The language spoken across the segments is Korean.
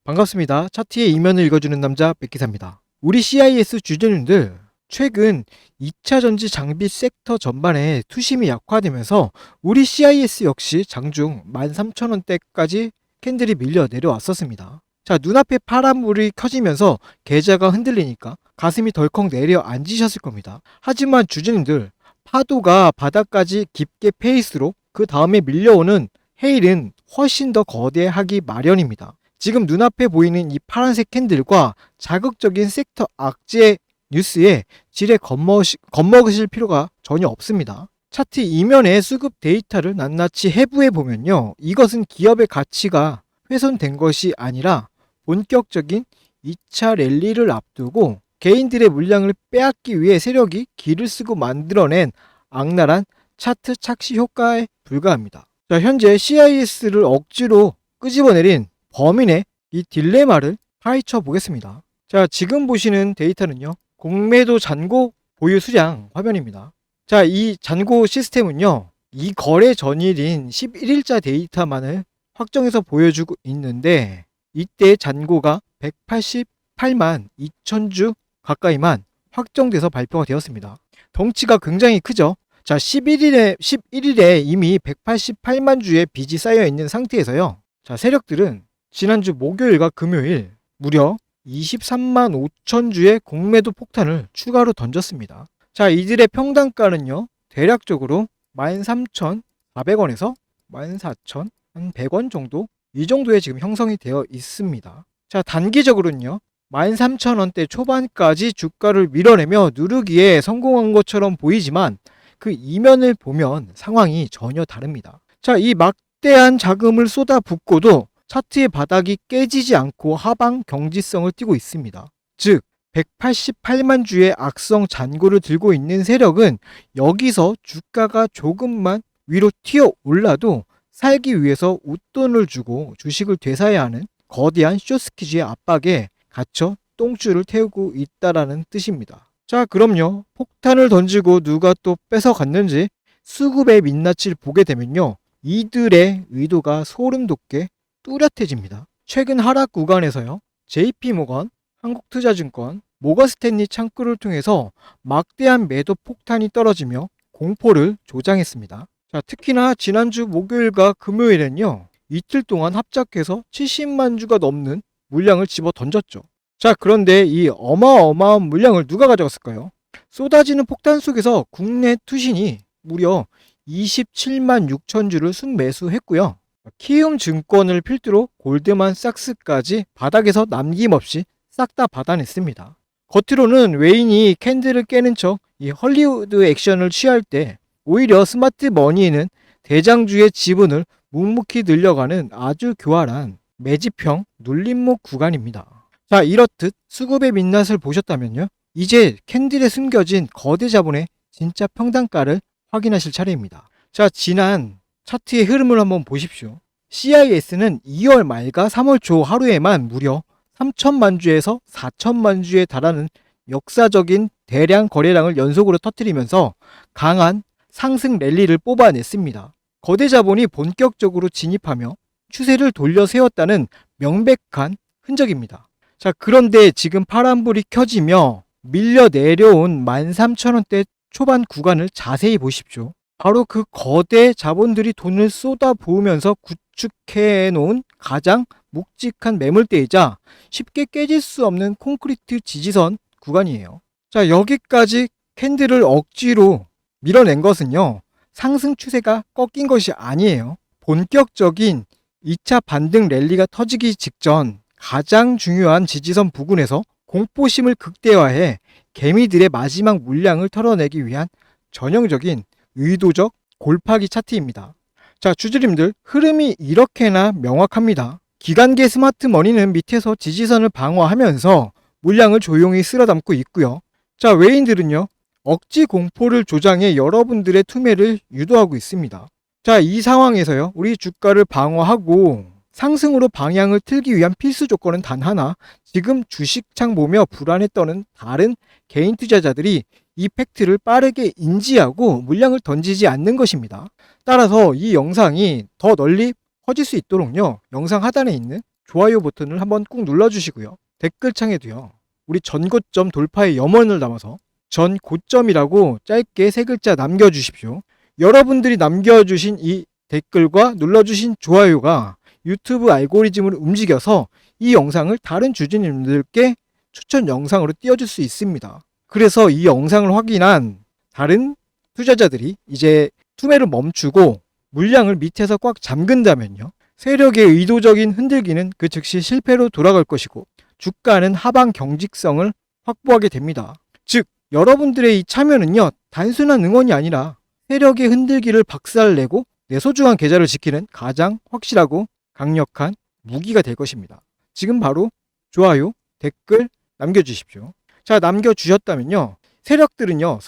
반갑습니다. 차트의 이면을 읽어주는 남자 백기사입니다. 우리 CIS 주주님들, 최근 2차 전지 장비 섹터 전반에 투심이 약화되면서 우리 CIS 역시 장중 13,000원대까지 캔들이 밀려 내려왔었습니다. 자, 눈앞에 파란불이 켜지면서 계좌가 흔들리니까 가슴이 덜컥 내려앉으셨을 겁니다. 하지만 주주님들, 파도가 바닥까지 깊게 패일수록 그 다음에 밀려오는 헤일은 훨씬 더 거대하기 마련입니다. 지금 눈앞에 보이는 이 파란색 캔들과 자극적인 섹터 악재 뉴스에 지레 겁먹으실 필요가 전혀 없습니다. 차트 이면의 수급 데이터를 낱낱이 해부해 보면요, 이것은 기업의 가치가 훼손된 것이 아니라 본격적인 2차 랠리를 앞두고 개인들의 물량을 빼앗기 위해 세력이 기를 쓰고 만들어낸 악랄한 차트 착시 효과에 불과합니다. 자, 현재 CIS를 억지로 끄집어내린 범인의 이 딜레마를 파헤쳐 보겠습니다. 자, 지금 보시는 데이터는요, 공매도 잔고 보유 수량 화면입니다. 자, 이 잔고 시스템은요, 이 거래 전일인 11일자 데이터만을 확정해서 보여주고 있는데, 이때 잔고가 188만 2천주 가까이만 확정돼서 발표가 되었습니다. 덩치가 굉장히 크죠. 자, 11일에 이미 188만 주의 빚이 쌓여 있는 상태에서요, 자, 세력들은 지난주 목요일과 금요일 무려 23만 5천 주의 공매도 폭탄을 추가로 던졌습니다. 자, 이들의 평단가는요, 대략적으로 13,400원에서 14,100원 정도, 이 정도에 지금 형성이 되어 있습니다. 자, 단기적으로는요, 13,000원대 초반까지 주가를 밀어내며 누르기에 성공한 것처럼 보이지만 그 이면을 보면 상황이 전혀 다릅니다. 자, 이 막대한 자금을 쏟아붓고도 차트의 바닥이 깨지지 않고 하방 경지성을 띠고 있습니다. 즉 188만 주의 악성 잔고를 들고 있는 세력은 여기서 주가가 조금만 위로 튀어 올라도 살기 위해서 웃돈을 주고 주식을 되사야 하는 거대한 숏스퀴즈의 압박에 갇혀 똥줄을 태우고 있다라는 뜻입니다. 자, 그럼요, 폭탄을 던지고 누가 또 뺏어갔는지 수급의 민낯을 보게 되면요, 이들의 의도가 소름 돋게 뚜렷해집니다. 최근 하락 구간에서요, JP모건, 한국투자증권, 모건스탠리 창구를 통해서 막대한 매도 폭탄이 떨어지며 공포를 조장했습니다. 자, 특히나 지난주 목요일과 금요일엔요, 이틀 동안 합작해서 70만 주가 넘는 물량을 집어 던졌죠. 자, 그런데 이 어마어마한 물량을 누가 가져갔을까요? 쏟아지는 폭탄 속에서 국내 투신이 무려 27만 6천 주를 순매수했고요. 키움 증권을 필두로 골드만삭스까지 바닥에서 남김없이 싹 다 받아냈습니다. 겉으로는 외인이 캔들을 깨는 척 이 헐리우드 액션을 취할 때 오히려 스마트 머니는 대장주의 지분을 묵묵히 늘려가는 아주 교활한 매집형 눌림목 구간입니다. 자, 이렇듯 수급의 민낯을 보셨다면요, 이제 캔들에 숨겨진 거대 자본의 진짜 평단가를 확인하실 차례입니다. 자, 지난 차트의 흐름을 한번 보십시오. CIS는 2월 말과 3월 초 하루에만 무려 3천만 주에서 4천만 주에 달하는 역사적인 대량 거래량을 연속으로 터뜨리면서 강한 상승 랠리를 뽑아냈습니다. 거대 자본이 본격적으로 진입하며 추세를 돌려 세웠다는 명백한 흔적입니다. 자, 그런데 지금 파란불이 켜지며 밀려 내려온 13,000원대 초반 구간을 자세히 보십시오. 바로 그 거대 자본들이 돈을 쏟아부으면서 구축해 놓은 가장 묵직한 매물대이자 쉽게 깨질 수 없는 콘크리트 지지선 구간이에요. 자, 여기까지 캔들을 억지로 밀어낸 것은요, 상승 추세가 꺾인 것이 아니에요. 본격적인 2차 반등 랠리가 터지기 직전 가장 중요한 지지선 부근에서 공포심을 극대화해 개미들의 마지막 물량을 털어내기 위한 전형적인 의도적 골파기 차트입니다. 자, 주주님들, 흐름이 이렇게나 명확합니다. 기관계 스마트 머니는 밑에서 지지선을 방어하면서 물량을 조용히 쓸어담고 있고요. 자, 외인들은요, 억지 공포를 조장해 여러분들의 투매를 유도하고 있습니다. 자, 이 상황에서요, 우리 주가를 방어하고 상승으로 방향을 틀기 위한 필수 조건은 단 하나, 지금 주식창 보며 불안에 떠는 다른 개인 투자자들이 이 팩트를 빠르게 인지하고 물량을 던지지 않는 것입니다. 따라서 이 영상이 더 널리 퍼질 수 있도록요, 영상 하단에 있는 좋아요 버튼을 한번 꾹 눌러주시고요. 댓글창에도요. 우리 전고점 돌파의 염원을 담아서 전고점이라고 짧게 3글자 남겨주십시오. 여러분들이 남겨주신 이 댓글과 눌러주신 좋아요가 유튜브 알고리즘을 움직여서 이 영상을 다른 주주님들께 추천 영상으로 띄워줄 수 있습니다. 그래서 이 영상을 확인한 다른 투자자들이 이제 투매를 멈추고 물량을 밑에서 꽉 잠근다면요. 세력의 의도적인 흔들기는 그 즉시 실패로 돌아갈 것이고 주가는 하방 경직성을 확보하게 됩니다. 즉 여러분들의 이 참여는요. 단순한 응원이 아니라 세력의 흔들기를 박살내고 내 소중한 계좌를 지키는 가장 확실하고 강력한 무기가 될 것입니다. 지금 바로 좋아요, 댓글 남겨주십시오. 자, 남겨주셨다면요. 세력들은요.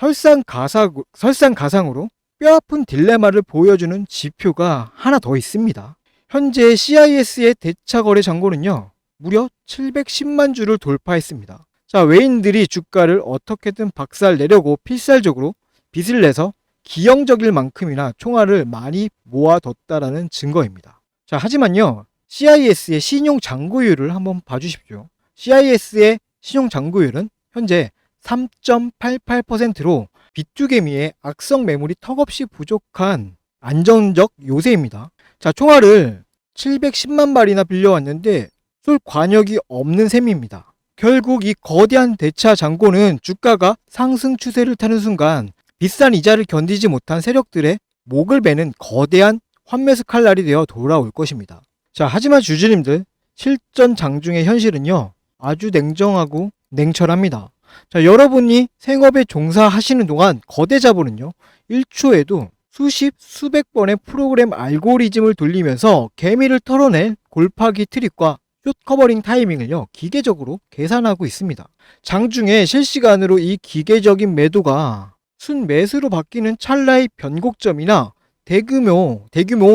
설상가상으로 뼈아픈 딜레마를 보여주는 지표가 하나 더 있습니다. 현재 CIS의 대차 거래 잔고는요. 무려 710만 주를 돌파했습니다. 자, 외인들이 주가를 어떻게든 박살내려고 필살적으로 빚을 내서 기형적일 만큼이나 총알을 많이 모아뒀다라는 증거입니다. 자, 하지만요. CIS의 신용 잔고율을 한번 봐주십시오. CIS의 신용 잔고율은 현재 3.88%로 비투개미의 악성 매물이 턱없이 부족한 안정적 요새입니다. 자, 총알을 710만 발이나 빌려왔는데 쏠 관역이 없는 셈입니다. 결국 이 거대한 대차 잔고는 주가가 상승 추세를 타는 순간 비싼 이자를 견디지 못한 세력들의 목을 베는 거대한 환매수 칼날이 되어 돌아올 것입니다. 자, 하지만 주주님들, 실전 장중의 현실은요, 아주 냉정하고 냉철합니다. 자, 여러분이 생업에 종사하시는 동안 거대 자본은요, 1초에도 수백 번의 프로그램 알고리즘을 돌리면서 개미를 털어낼 골파기 트릭과 숏 커버링 타이밍을요, 기계적으로 계산하고 있습니다. 장중에 실시간으로 이 기계적인 매도가 순매수로 바뀌는 찰나의 변곡점이나 대규모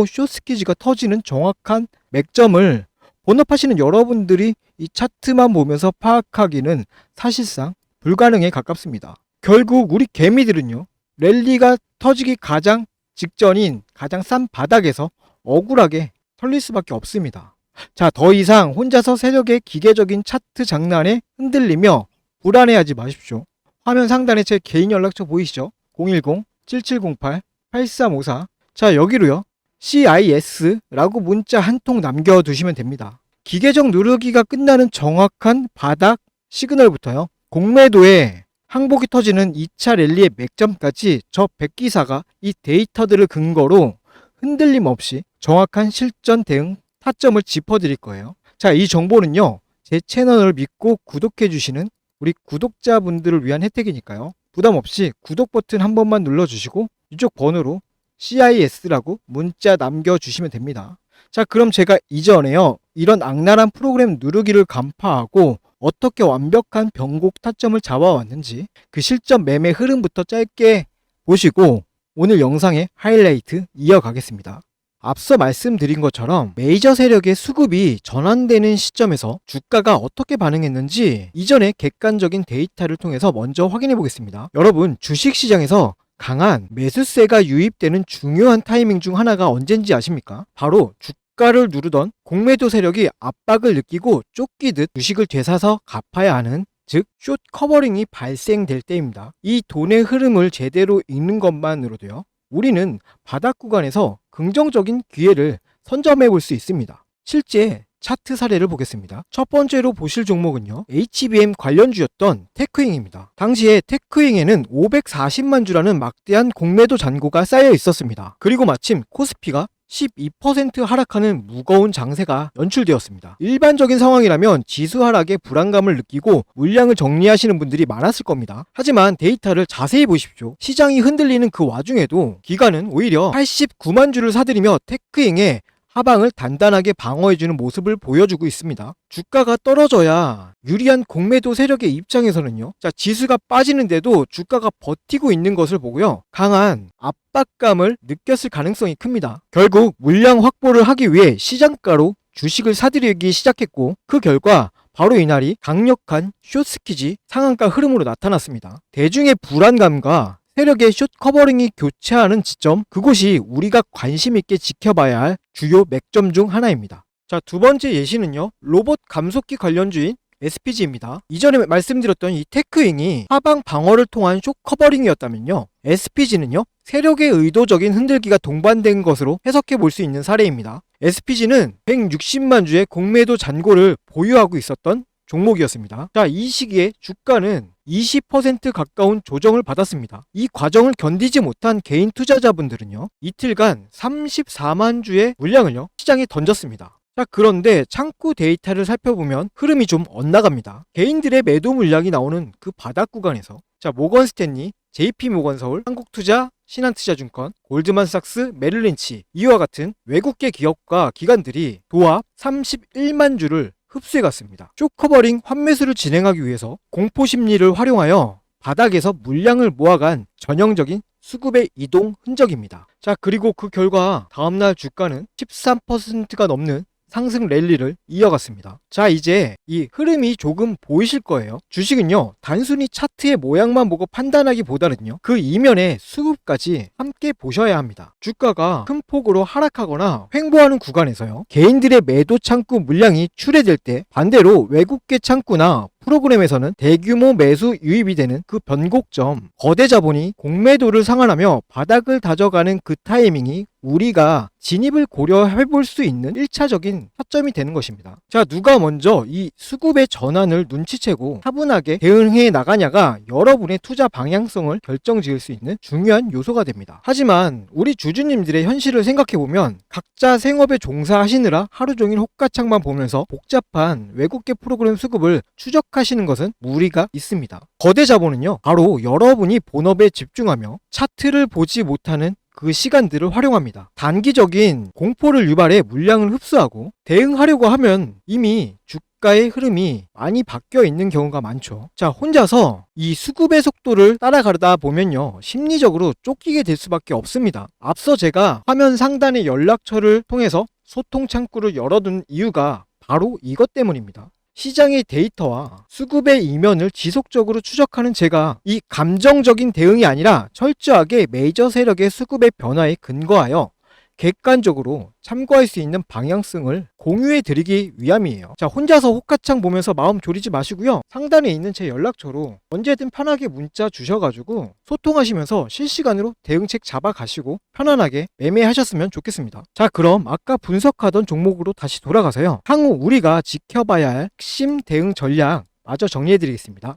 숏스퀴즈가 터지는 정확한 맥점을 본업하시는 여러분들이 이 차트만 보면서 파악하기는 사실상 불가능에 가깝습니다. 결국 우리 개미들은요, 랠리가 터지기 가장 직전인 가장 싼 바닥에서 억울하게 털릴 수밖에 없습니다. 자, 더 이상 혼자서 세력의 기계적인 차트 장난에 흔들리며 불안해하지 마십시오. 화면 상단에 제 개인 연락처 보이시죠? 010-7708-8354. 자, 여기로요. CIS라고 문자 한 통 남겨두시면 됩니다. 기계적 누르기가 끝나는 정확한 바닥 시그널부터요. 공매도에 항복이 터지는 2차 랠리의 맥점까지 저 백기사가 이 데이터들을 근거로 흔들림 없이 정확한 실전 대응 타점을 짚어드릴 거예요. 자, 이 정보는요. 제 채널을 믿고 구독해주시는 우리 구독자분들을 위한 혜택이니까요. 부담 없이 구독 버튼 한 번만 눌러주시고 이쪽 번호로 CIS라고 문자 남겨주시면 됩니다. 자, 그럼 제가 이전에요. 이런 악랄한 프로그램 누르기를 간파하고 어떻게 완벽한 변곡 타점을 잡아왔는지 그 실전 매매 흐름부터 짧게 보시고 오늘 영상의 하이라이트 이어가겠습니다. 앞서 말씀드린 것처럼 메이저 세력의 수급이 전환되는 시점에서 주가가 어떻게 반응했는지 이전의 객관적인 데이터를 통해서 먼저 확인해 보겠습니다. 여러분, 주식시장에서 강한 매수세가 유입되는 중요한 타이밍 중 하나가 언젠지 아십니까? 바로 주가를 누르던 공매도 세력이 압박을 느끼고 쫓기듯 주식을 되사서 갚아야 하는, 즉 숏 커버링이 발생될 때입니다. 이 돈의 흐름을 제대로 읽는 것만으로도요, 우리는 바닥 구간에서 긍정적인 기회를 선점해 볼 수 있습니다. 실제 차트 사례를 보겠습니다. 첫 번째로 보실 종목은요, HBM 관련주였던 테크잉입니다. 당시에 테크잉에는 540만 주라는 막대한 공매도 잔고가 쌓여 있었습니다. 그리고 마침 코스피가 12% 하락하는 무거운 장세가 연출되었습니다. 일반적인 상황이라면 지수 하락에 불안감을 느끼고 물량을 정리하시는 분들이 많았을 겁니다. 하지만 데이터를 자세히 보십시오. 시장이 흔들리는 그 와중에도 기관은 오히려 89만 주를 사들이며 테크잉의 하방을 단단하게 방어해주는 모습을 보여주고 있습니다. 주가가 떨어져야 유리한 공매도 세력의 입장에서는요, 자, 지수가 빠지는데도 주가가 버티고 있는 것을 보고요, 강한 압박감을 느꼈을 가능성이 큽니다. 결국 물량 확보를 하기 위해 시장가로 주식을 사들이기 시작했고, 그 결과 바로 이날이 강력한 숏스퀴지 상한가 흐름으로 나타났습니다. 대중의 불안감과 세력의 숏 커버링이 교차하는 지점, 그곳이 우리가 관심 있게 지켜봐야 할 주요 맥점 중 하나입니다. 자, 두 번째 예시는요. 로봇 감속기 관련주인 SPG입니다. 이전에 말씀드렸던 이 테크윙이 하방 방어를 통한 쇼 커버링이었다면요. SPG는요. 세력의 의도적인 흔들기가 동반된 것으로 해석해 볼 수 있는 사례입니다. SPG는 160만 주의 공매도 잔고를 보유하고 있었던 종목이었습니다. 자, 이 시기에 주가는 20% 가까운 조정을 받았습니다. 이 과정을 견디지 못한 개인 투자자분들은요. 이틀간 34만 주의 물량을요. 시장에 던졌습니다. 자, 그런데 창구 데이터를 살펴보면 흐름이 좀 엇나갑니다. 개인들의 매도 물량이 나오는 그 바닥 구간에서 자, 모건스탠리, JP모건서울, 한국투자, 신한투자증권, 골드만삭스, 메릴린치 이와 같은 외국계 기업과 기관들이 도합 31만 주를 흡수해갔습니다. 쇼커버링 환매수를 진행하기 위해서 공포심리를 활용하여 바닥에서 물량을 모아간 전형적인 수급의 이동 흔적입니다. 자, 그리고 그 결과 다음날 주가는 13%가 넘는 상승 랠리를 이어갔습니다. 자, 이제 이 흐름이 조금 보이실 거예요. 주식은요, 단순히 차트의 모양만 보고 판단하기보다는요, 그 이면의 수급까지 함께 보셔야 합니다. 주가가 큰 폭으로 하락하거나 횡보하는 구간에서요, 개인들의 매도 창구 물량이 출회될 때 반대로 외국계 창구나 프로그램에서는 대규모 매수 유입이 되는 그 변곡점, 거대 자본이 공매도를 상환하며 바닥을 다져가는 그 타이밍이 우리가 진입을 고려해 볼 수 있는 1차적인 타점이 되는 것입니다. 자, 누가 먼저 이 수급의 전환을 눈치채고 차분하게 대응해 나가냐가 여러분의 투자 방향성을 결정지을 수 있는 중요한 요소가 됩니다. 하지만 우리 주주님들의 현실을 생각해보면 각자 생업에 종사하시느라 하루 종일 호가창만 보면서 복잡한 외국계 프로그램 수급을 추적하시는 것은 무리가 있습니다. 거대 자본은요, 바로 여러분이 본업에 집중하며 차트를 보지 못하는 그 시간들을 활용합니다. 단기적인 공포를 유발해 물량을 흡수하고 대응하려고 하면 이미 주가의 흐름이 많이 바뀌어 있는 경우가 많죠. 자, 혼자서 이 수급의 속도를 따라가다 보면요, 심리적으로 쫓기게 될 수밖에 없습니다. 앞서 제가 화면 상단의 연락처를 통해서 소통 창구를 열어둔 이유가 바로 이것 때문입니다. 시장의 데이터와 수급의 이면을 지속적으로 추적하는 제가 이 감정적인 대응이 아니라 철저하게 메이저 세력의 수급의 변화에 근거하여 객관적으로 참고할 수 있는 방향성을 공유해 드리기 위함이에요. 자, 혼자서 호가창 보면서 마음 졸이지 마시고요. 상단에 있는 제 연락처로 언제든 편하게 문자 주셔가지고 소통하시면서 실시간으로 대응책 잡아가시고 편안하게 매매하셨으면 좋겠습니다. 자, 그럼 아까 분석하던 종목으로 다시 돌아가서요, 향후 우리가 지켜봐야 할 핵심 대응 전략 마저 정리해 드리겠습니다.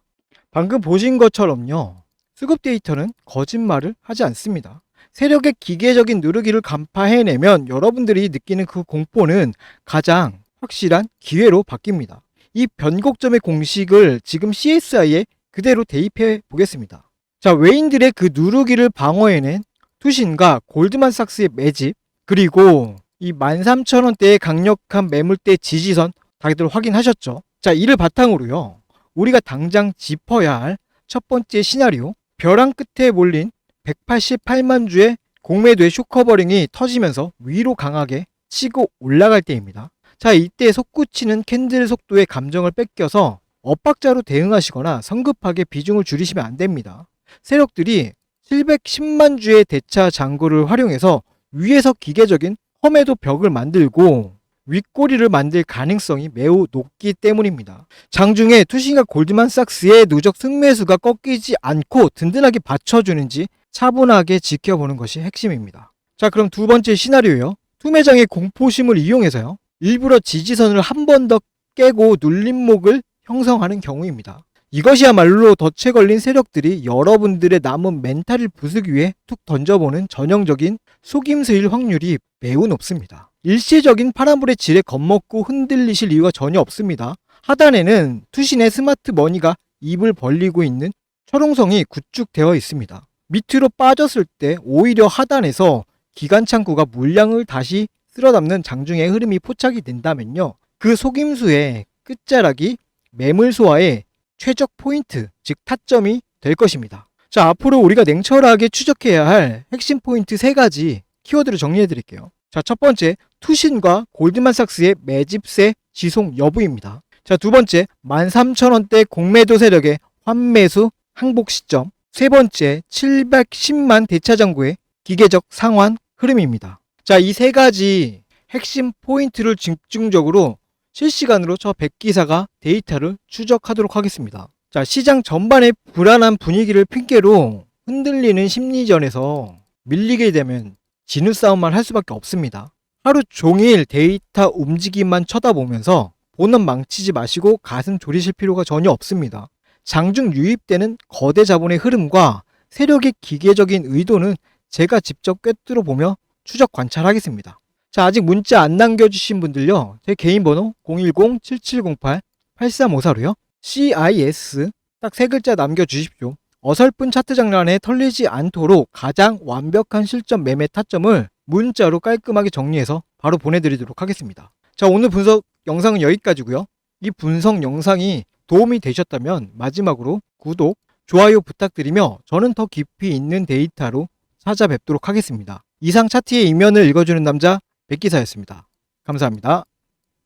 방금 보신 것처럼요, 수급 데이터는 거짓말을 하지 않습니다. 세력의 기계적인 누르기를 간파해내면 여러분들이 느끼는 그 공포는 가장 확실한 기회로 바뀝니다. 이 변곡점의 공식을 지금 CSI에 그대로 대입해 보겠습니다. 자, 외인들의 그 누르기를 방어해낸 투신과 골드만삭스의 매집, 그리고 이 13,000원대의 강력한 매물대 지지선 다들 확인하셨죠? 자, 이를 바탕으로요, 우리가 당장 짚어야 할 첫 번째 시나리오, 벼랑 끝에 몰린 188만 주의 공매도의 쇼커버링이 터지면서 위로 강하게 치고 올라갈 때입니다. 자, 이때 솟구치는 캔들 속도의 감정을 뺏겨서 엇박자로 대응하시거나 성급하게 비중을 줄이시면 안 됩니다. 세력들이 710만 주의 대차 잔고를 활용해서 위에서 기계적인 험해도 벽을 만들고 윗꼬리를 만들 가능성이 매우 높기 때문입니다. 장중에 투신과 골드만삭스의 누적 승매수가 꺾이지 않고 든든하게 받쳐주는지 차분하게 지켜보는 것이 핵심입니다. 자, 그럼 두 번째 시나리오요. 투매장의 공포심을 이용해서요, 일부러 지지선을 한 번 더 깨고 눌림목을 형성하는 경우입니다. 이것이야말로 덫에 걸린 세력들이 여러분들의 남은 멘탈을 부수기 위해 툭 던져보는 전형적인 속임수일 확률이 매우 높습니다. 일시적인 파란불의 질에 겁먹고 흔들리실 이유가 전혀 없습니다. 하단에는 투신의 스마트 머니가 입을 벌리고 있는 철옹성이 구축되어 있습니다. 밑으로 빠졌을 때 오히려 하단에서 기관 창구가 물량을 다시 쓸어담는 장중의 흐름이 포착이 된다면요, 그 속임수의 끝자락이 매물 소화의 최적 포인트, 즉 타점이 될 것입니다. 자, 앞으로 우리가 냉철하게 추적해야 할 핵심 포인트 3가지 키워드를 정리해 드릴게요. 자, 첫 번째, 투신과 골드만삭스의 매집세 지속 여부입니다. 자, 두 번째, 13,000원대 공매도 세력의 환매수 항복 시점. 세 번째, 710만 대차장고의 기계적 상환 흐름입니다. 자, 이 3가지 핵심 포인트를 집중적으로 실시간으로 저 100기사가 데이터를 추적하도록 하겠습니다. 자, 시장 전반의 불안한 분위기를 핑계로 흔들리는 심리전에서 밀리게 되면 진우 싸움만 할 수밖에 없습니다. 하루 종일 데이터 움직임만 쳐다보면서 본업 망치지 마시고 가슴 졸이실 필요가 전혀 없습니다. 장중 유입되는 거대 자본의 흐름과 세력의 기계적인 의도는 제가 직접 꿰뚫어 보며 추적 관찰하겠습니다. 자, 아직 문자 안 남겨주신 분들요, 제 개인 번호 010-7708-8354로요 CIS 딱 3글자 남겨주십시오. 어설픈 차트 장난에 털리지 않도록 가장 완벽한 실전 매매 타점을 문자로 깔끔하게 정리해서 바로 보내드리도록 하겠습니다. 자, 오늘 분석 영상은 여기까지고요. 이 분석 영상이 도움이 되셨다면 마지막으로 구독, 좋아요 부탁드리며 저는 더 깊이 있는 데이터로 찾아뵙도록 하겠습니다. 이상 차트의 이면을 읽어주는 남자 백기사였습니다. 감사합니다.